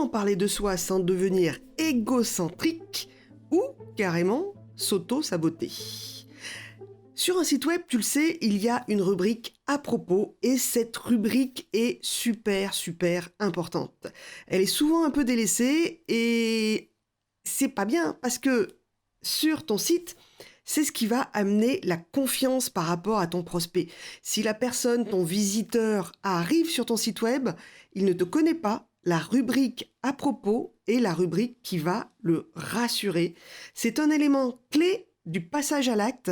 comment parler de soi sans devenir égocentrique ou carrément s'auto-saboter. Sur un site web, tu le sais, il y a une rubrique à propos et cette rubrique est super importante. Elle est souvent un peu délaissée et c'est pas bien parce que sur ton site, c'est ce qui va amener la confiance par rapport à ton prospect. Si la personne, ton visiteur, arrive sur ton site web, il ne te connaît pas, la rubrique à propos est la rubrique qui va le rassurer. C'est un élément clé du passage à l'acte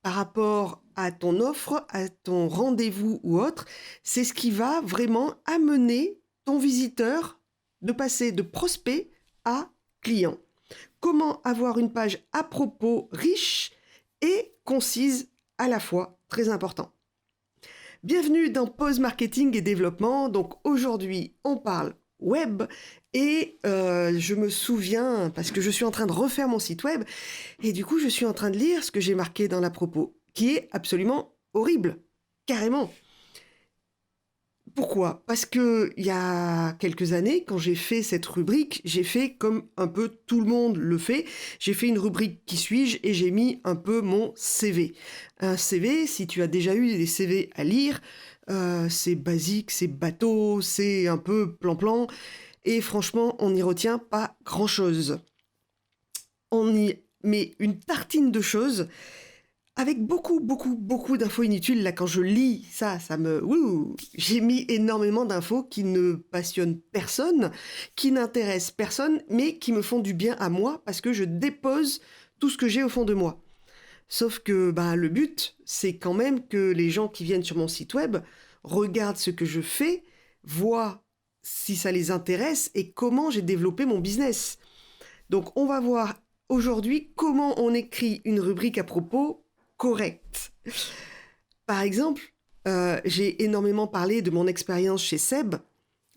par rapport à ton offre, à ton rendez-vous ou autre. C'est ce qui va vraiment amener ton visiteur de passer de prospect à client. Comment avoir une page à propos riche et concise à la fois, très important. Bienvenue dans Pause Marketing et Développement. Donc aujourd'hui, on parle web et je me souviens, parce que je suis en train de refaire mon site web, et du coup je suis en train de lire ce que j'ai marqué dans la propos, qui est absolument horrible, carrément. Pourquoi ? Parce que il y a quelques années, quand j'ai fait cette rubrique, j'ai fait comme un peu tout le monde le fait. J'ai fait une rubrique qui suis-je et j'ai mis un peu mon CV. Un CV, si tu as déjà eu des CV à lire, c'est basique, c'est bateau, c'est un peu plan-plan. Et franchement, on n'y retient pas grand-chose. On y met une tartine de choses avec beaucoup d'infos inutiles. Là, quand je lis ça me... j'ai mis énormément d'infos qui ne passionnent personne, qui n'intéressent personne, mais qui me font du bien à moi parce que je dépose tout ce que j'ai au fond de moi. Sauf que le but, c'est quand même que les gens qui viennent sur mon site web regardent ce que je fais, voient si ça les intéresse et comment j'ai développé mon business. Donc, on va voir aujourd'hui comment on écrit une rubrique à propos correcte. Par exemple, j'ai énormément parlé de mon expérience chez Seb.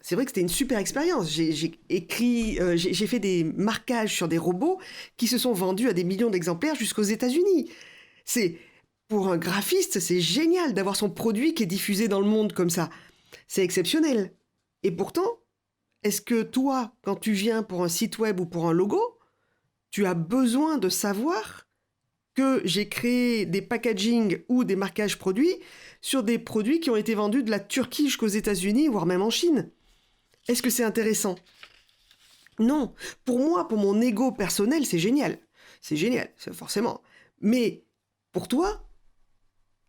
C'est vrai que c'était une super expérience. J'ai fait des marquages sur des robots qui se sont vendus à des millions d'exemplaires jusqu'aux États-Unis. Pour un graphiste, c'est génial d'avoir son produit qui est diffusé dans le monde comme ça. C'est exceptionnel. Et pourtant, est-ce que toi, quand tu viens pour un site web ou pour un logo, tu as besoin de savoir que j'ai créé des packaging ou des marquages produits sur des produits qui ont été vendus de la Turquie jusqu'aux États-Unis, voire même en Chine. Est-ce que c'est intéressant ? Non. Pour moi, pour mon ego personnel, c'est génial. C'est génial, forcément. Mais pour toi,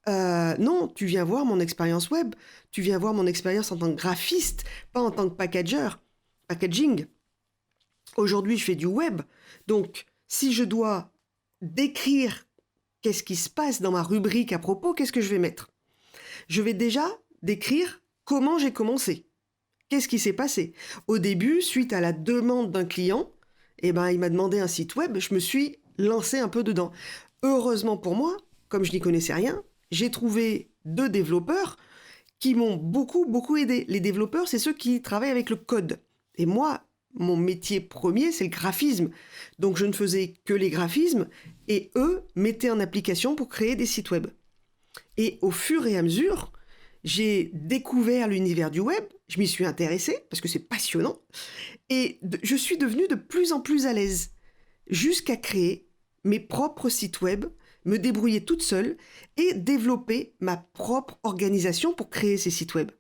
non, tu viens voir mon expérience web, tu viens voir mon expérience en tant que graphiste, pas en tant que packaging. Aujourd'hui, je fais du web. Donc, si je dois décrire qu'est-ce qui se passe dans ma rubrique à propos, qu'est-ce que je vais mettre ? Je vais déjà décrire comment j'ai commencé. Qu'est-ce qui s'est passé ? Au début, suite à la demande d'un client, il m'a demandé un site web, je me suis lancé un peu dedans. Heureusement pour moi, comme je n'y connaissais rien, j'ai trouvé 2 développeurs qui m'ont beaucoup aidé. Les développeurs, c'est ceux qui travaillent avec le code. Et moi, mon métier premier, c'est le graphisme. Donc, je ne faisais que les graphismes et eux mettaient en application pour créer des sites web. Et au fur et à mesure, j'ai découvert l'univers du web, je m'y suis intéressée parce que c'est passionnant et je suis devenue de plus en plus à l'aise jusqu'à créer mes propres sites web, me débrouiller toute seule et développer ma propre organisation pour créer ces sites web.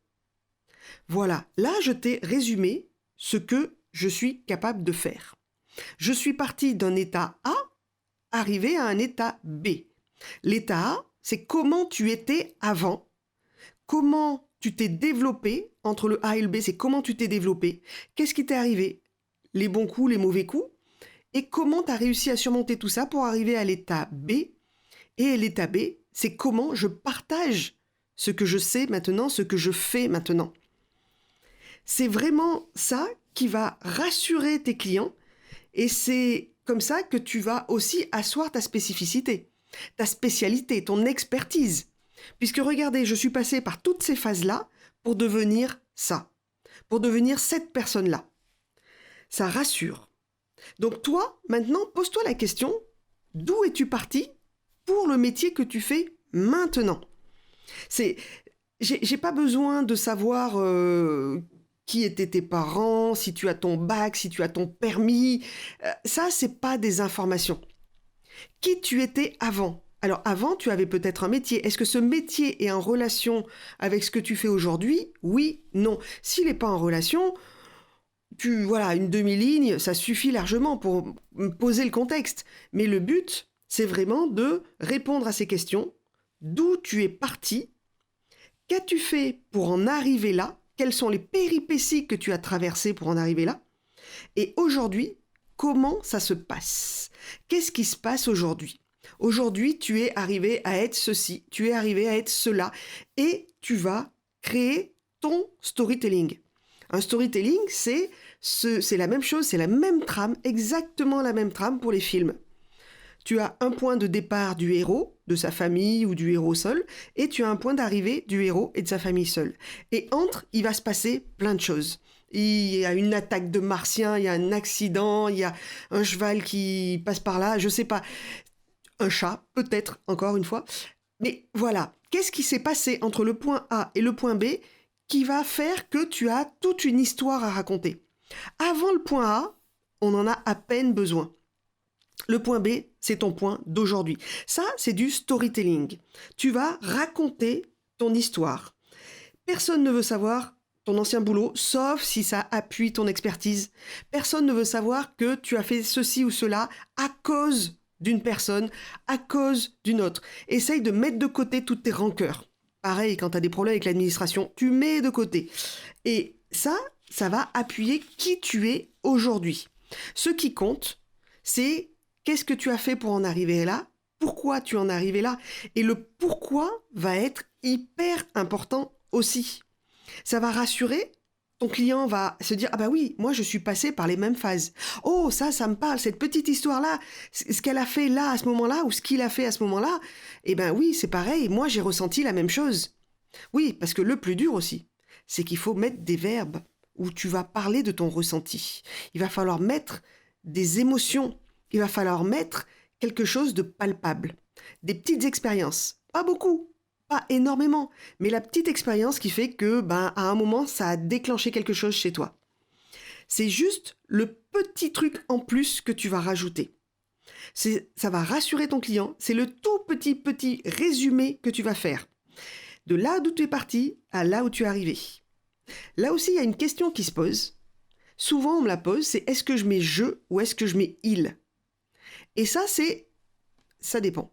Voilà, là je t'ai résumé ce que je suis capable de faire. Je suis partie d'un état A, arrivé à un état B. L'état A, c'est comment tu étais avant, comment tu t'es développé entre le A et le B, c'est comment tu t'es développé, qu'est-ce qui t'est arrivé, les bons coups, les mauvais coups, et comment tu as réussi à surmonter tout ça pour arriver à l'état B. Et l'état B, c'est comment je partage ce que je sais maintenant, ce que je fais maintenant. C'est vraiment ça qui va rassurer tes clients et c'est comme ça que tu vas aussi asseoir ta spécificité, ta spécialité, ton expertise. Puisque regardez, je suis passée par toutes ces phases-là pour devenir ça, pour devenir cette personne-là. Ça rassure. Donc toi, maintenant, pose-toi la question, d'où es-tu parti pour le métier que tu fais maintenant ? J'ai pas besoin de savoir qui étaient tes parents, si tu as ton bac, si tu as ton permis. Ça, c'est pas des informations. Qui tu étais avant? Alors avant, tu avais peut-être un métier. Est-ce que ce métier est en relation avec ce que tu fais aujourd'hui? Oui, non. S'il n'est pas en relation, voilà, une demi-ligne, ça suffit largement pour poser le contexte. Mais le but, c'est vraiment de répondre à ces questions. D'où tu es parti? Qu'as-tu fait pour en arriver là? Quelles sont les péripéties que tu as traversées pour en arriver là? Et aujourd'hui, comment ça se passe? Qu'est-ce qui se passe aujourd'hui? Aujourd'hui, tu es arrivé à être ceci, tu es arrivé à être cela, et tu vas créer ton storytelling. Un storytelling, c'est la même chose, c'est la même trame, exactement la même trame pour les films. Tu as un point de départ du héros, de sa famille ou du héros seul, et tu as un point d'arrivée du héros et de sa famille seule. Et entre, il va se passer plein de choses. Il y a une attaque de martiens, il y a un accident, il y a un cheval qui passe par là, je sais pas. Un chat, peut-être, encore une fois. Mais voilà, qu'est-ce qui s'est passé entre le point A et le point B qui va faire que tu as toute une histoire à raconter? Avant le point A, on en a à peine besoin. Le point B, c'est ton point d'aujourd'hui. Ça, c'est du storytelling. Tu vas raconter ton histoire. Personne ne veut savoir ton ancien boulot, sauf si ça appuie ton expertise. Personne ne veut savoir que tu as fait ceci ou cela à cause d'une personne, à cause d'une autre. Essaye de mettre de côté toutes tes rancœurs. Pareil, quand tu as des problèmes avec l'administration, tu mets de côté. Et ça va appuyer qui tu es aujourd'hui. Ce qui compte, c'est qu'est-ce que tu as fait pour en arriver là, pourquoi tu en es arrivé là, et le pourquoi va être hyper important aussi. Ça va rassurer. Ton client va se dire « Ah bah oui, moi je suis passé par les mêmes phases. Oh, ça me parle, cette petite histoire-là, ce qu'elle a fait là à ce moment-là ou ce qu'il a fait à ce moment-là, eh ben oui, c'est pareil, moi j'ai ressenti la même chose. » Oui, parce que le plus dur aussi, c'est qu'il faut mettre des verbes où tu vas parler de ton ressenti. Il va falloir mettre des émotions, il va falloir mettre quelque chose de palpable, des petites expériences, pas beaucoup. Pas énormément, mais la petite expérience qui fait que, à un moment, ça a déclenché quelque chose chez toi. C'est juste le petit truc en plus que tu vas rajouter. Ça va rassurer ton client, c'est le tout petit résumé que tu vas faire. De là d'où tu es parti à là où tu es arrivé. Là aussi, il y a une question qui se pose. Souvent, on me la pose, c'est est-ce que je mets je ou est-ce que je mets il? Et ça dépend.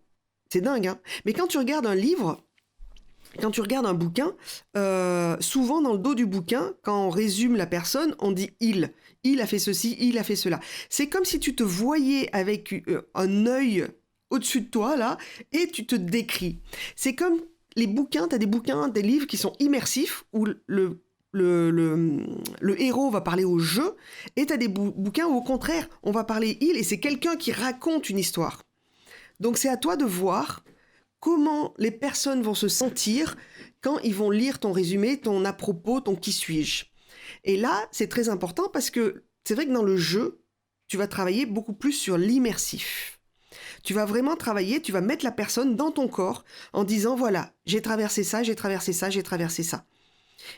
C'est dingue, hein? Mais quand tu regardes un livre, quand tu regardes un bouquin, souvent dans le dos du bouquin, quand on résume la personne, on dit « il ». Il a fait ceci, il a fait cela. C'est comme si tu te voyais avec un œil au-dessus de toi, là, et tu te décris. C'est comme les bouquins, tu as des livres qui sont immersifs, où le héros va parler au « je », et tu as des bouquins où au contraire, on va parler « il », et c'est quelqu'un qui raconte une histoire. Donc c'est à toi de voir comment les personnes vont se sentir quand ils vont lire ton résumé, ton à propos, ton qui suis-je. Et là, c'est très important parce que c'est vrai que dans le jeu, tu vas travailler beaucoup plus sur l'immersif. Tu vas vraiment travailler, tu vas mettre la personne dans ton corps en disant « Voilà, j'ai traversé ça, j'ai traversé ça, j'ai traversé ça ».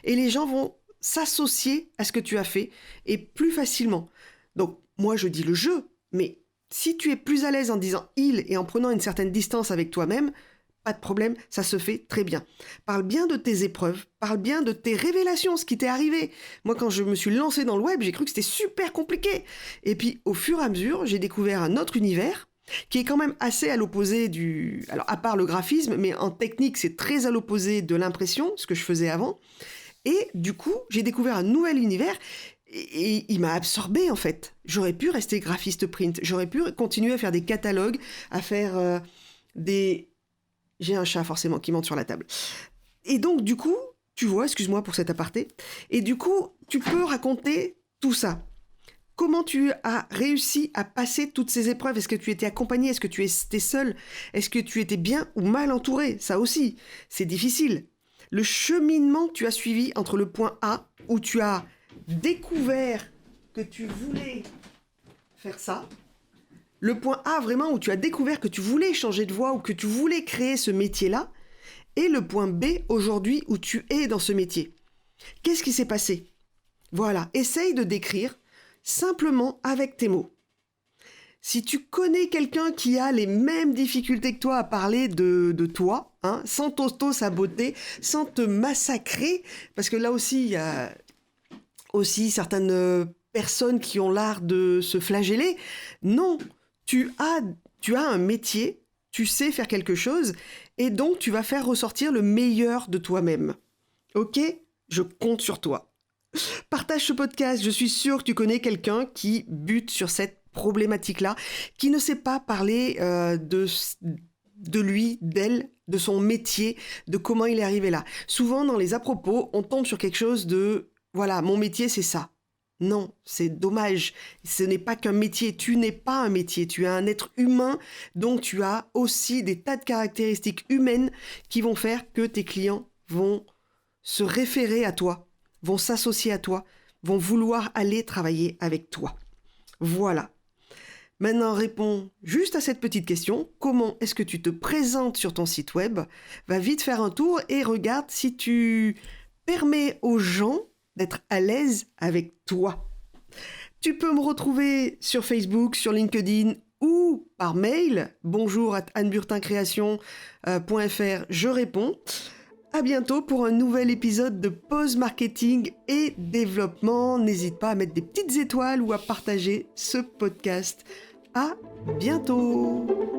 Et les gens vont s'associer à ce que tu as fait et plus facilement. Donc, moi, je dis le jeu, mais si tu es plus à l'aise en disant « il » et en prenant une certaine distance avec toi-même, pas de problème, ça se fait très bien. Parle bien de tes épreuves, parle bien de tes révélations, ce qui t'est arrivé. Moi, quand je me suis lancée dans le web, j'ai cru que c'était super compliqué. Et puis, au fur et à mesure, j'ai découvert un autre univers qui est quand même assez à l'opposé du... Alors, à part le graphisme, mais en technique, c'est très à l'opposé de l'impression, ce que je faisais avant. Et du coup, j'ai découvert un nouvel univers et il m'a absorbé, en fait. J'aurais pu rester graphiste print, j'aurais pu continuer à faire des catalogues, à faire des... J'ai un chat forcément qui monte sur la table. Et donc du coup, tu vois, excuse-moi pour cet aparté, et du coup, tu peux raconter tout ça. Comment tu as réussi à passer toutes ces épreuves? Est-ce que tu étais accompagné? Est-ce que tu étais seul? Est-ce que tu étais bien ou mal entouré? Ça aussi, c'est difficile. Le cheminement que tu as suivi entre le point A, où tu as découvert que tu voulais faire ça, le point A vraiment où tu as découvert que tu voulais changer de voie ou que tu voulais créer ce métier-là, et le point B aujourd'hui où tu es dans ce métier. Qu'est-ce qui s'est passé? Voilà, essaye de décrire simplement avec tes mots. Si tu connais quelqu'un qui a les mêmes difficultés que toi à parler de toi, hein, sans t'auto-saboter, sans te massacrer, parce que là aussi, il y a aussi certaines personnes qui ont l'art de se flageller. Non, tu as un métier, tu sais faire quelque chose, et donc tu vas faire ressortir le meilleur de toi-même. Ok ? Je compte sur toi. Partage ce podcast, je suis sûre que tu connais quelqu'un qui bute sur cette problématique-là, qui ne sait pas parler de lui, d'elle, de son métier, de comment il est arrivé là. Souvent, dans les à-propos, on tombe sur quelque chose de « voilà, mon métier, c'est ça ». Non, c'est dommage. Ce n'est pas qu'un métier. Tu n'es pas un métier. Tu es un être humain, donc tu as aussi des tas de caractéristiques humaines qui vont faire que tes clients vont se référer à toi, vont s'associer à toi, vont vouloir aller travailler avec toi. Voilà. Maintenant, réponds juste à cette petite question. Comment est-ce que tu te présentes sur ton site web ? Va vite faire un tour et regarde si tu permets aux gens d'être à l'aise avec toi. Tu peux me retrouver sur Facebook, sur LinkedIn ou par mail, bonjour@anneburtincreation.fr, je réponds. À bientôt pour un nouvel épisode de Pause Marketing et Développement. N'hésite pas à mettre des petites étoiles ou à partager ce podcast. À bientôt!